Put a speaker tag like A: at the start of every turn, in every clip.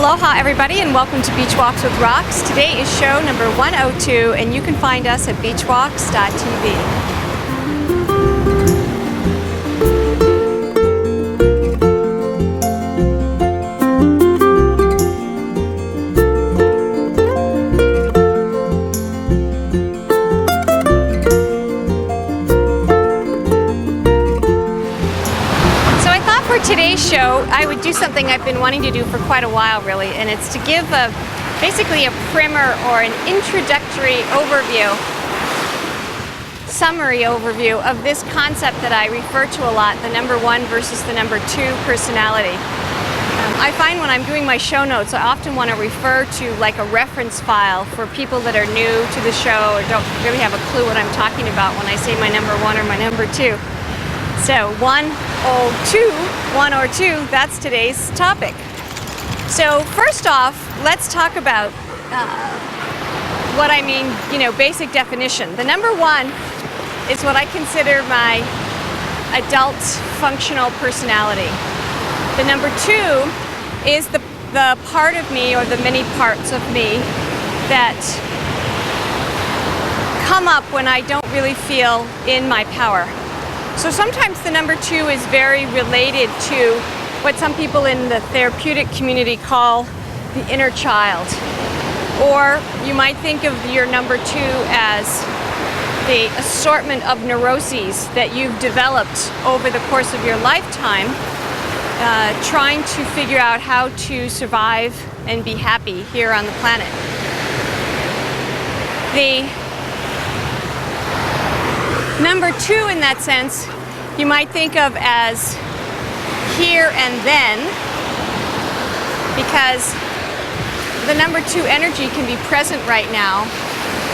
A: Aloha everybody and welcome to Beachwalks with Rocks. Today is show number 102 and you can find us at beachwalks.tv. Today's show, I would do something I've been wanting to do for quite a while really, and it's to give basically a primer or an introductory overview, summary overview of this concept that I refer to a lot, the number one versus the number two personality. I find when I'm doing my show notes, I often want to refer to like a reference file for people that are new to the show or don't really have a clue what I'm talking about when I say my number one or my number two. So 102, that's today's topic. So first off, let's talk about what I mean, basic definition. The number one is what I consider my adult functional personality. The number two is the part of me or the many parts of me that come up when I don't really feel in my power. So sometimes the number two is very related to what some people in the therapeutic community call the inner child. Or you might think of your number two as the assortment of neuroses that you've developed over the course of your lifetime, trying to figure out how to survive and be happy here on the planet. The number two in that sense, you might think of as here and then, because the number two energy can be present right now,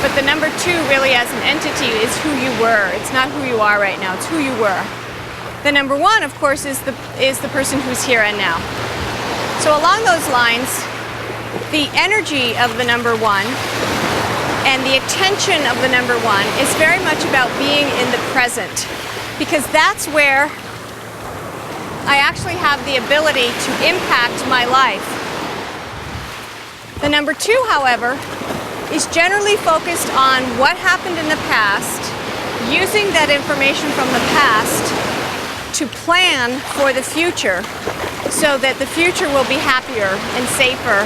A: but the number two really as an entity is who you were. It's not who you are right now, it's who you were. The number one, of course, is the person who's here and now. So along those lines, the energy of the number one and the attention of the number one is very much about being in the present, because that's where I actually have the ability to impact my life. The number two, however, is generally focused on what happened in the past, using that information from the past to plan for the future so that the future will be happier and safer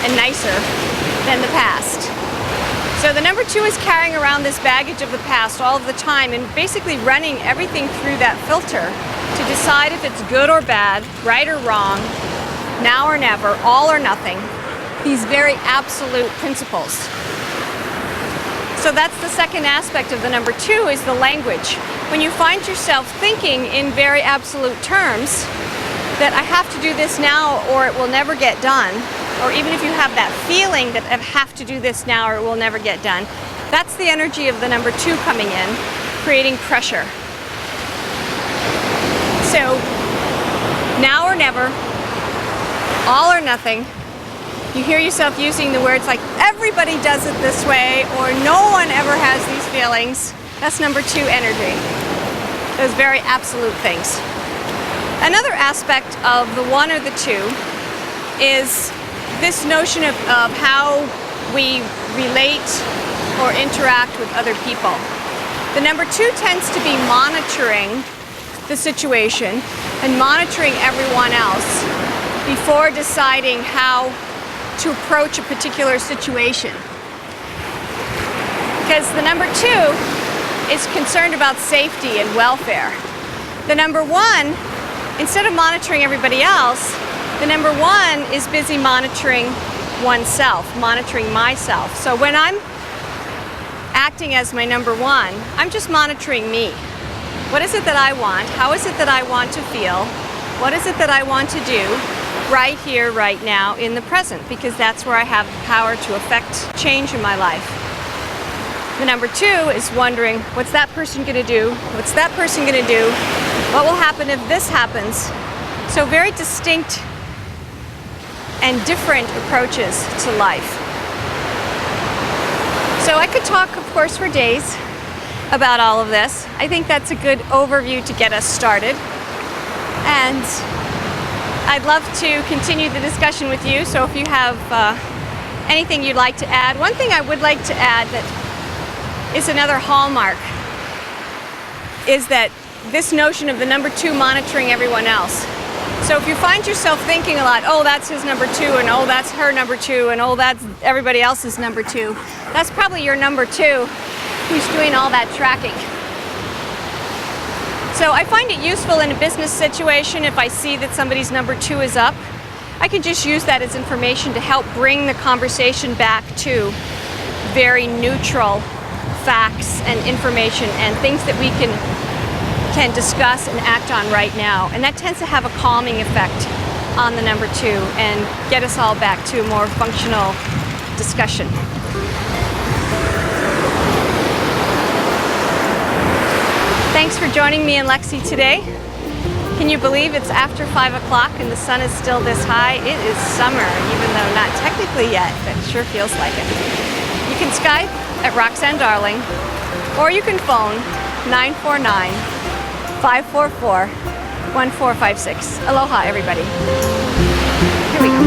A: and nicer than the past. So the number two is carrying around this baggage of the past all of the time and basically running everything through that filter to decide if it's good or bad, right or wrong, now or never, all or nothing. These very absolute principles. So that's the second aspect of the number two, is the language. When you find yourself thinking in very absolute terms that I have to do this now or it will never get done, or even if you have that feeling that I have to do this now or it will never get done, that's the energy of the number two coming in, creating pressure. So, now or never, all or nothing, you hear yourself using the words like, everybody does it this way, or no one ever has these feelings. That's number two energy. Those very absolute things. Another aspect of the one or the two is this notion of how we relate or interact with other people. The number two tends to be monitoring the situation and monitoring everyone else before deciding how to approach a particular situation. Because the number two is concerned about safety and welfare. The number one, instead of monitoring everybody else, the number one is busy monitoring oneself, monitoring myself. So when I'm acting as my number one, I'm just monitoring me. What is it that I want? How is it that I want to feel? What is it that I want to do right here, right now, in the present? Because that's where I have the power to affect change in my life. The number two is wondering, what's that person going to do? What's that person going to do? What will happen if this happens? So very distinct and different approaches to life. So I could talk, of course, for days about all of this. I think that's a good overview to get us started. And I'd love to continue the discussion with you, so if you have anything you'd like to add. One thing I would like to add that is another hallmark is that this notion of the number 2 monitoring everyone else. So if you find yourself thinking a lot, oh, that's his number 2, and oh, that's her number 2, and oh, that's everybody else's number 2, that's probably your number 2 who's doing all that tracking. So I find it useful in a business situation if I see that somebody's number 2 is up. I can just use that as information to help bring the conversation back to very neutral facts and information and things that we can discuss and act on right now. And that tends to have a calming effect on the number 2 and get us all back to a more functional discussion. Thanks for joining me in Lexi today. Can you believe it's after 5 o'clock and the sun is still this high? It is summer, even though not technically yet, but it sure feels like it. You can Skype at Roxanne Darling, or you can phone 949-544-1456. Aloha, everybody. Here we go.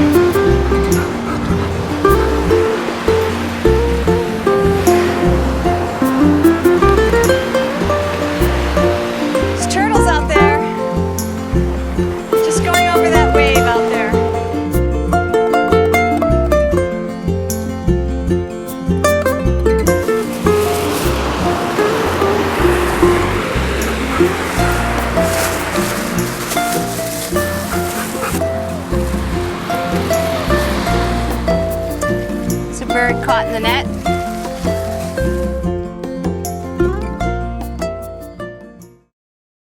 A: Bird caught in the net.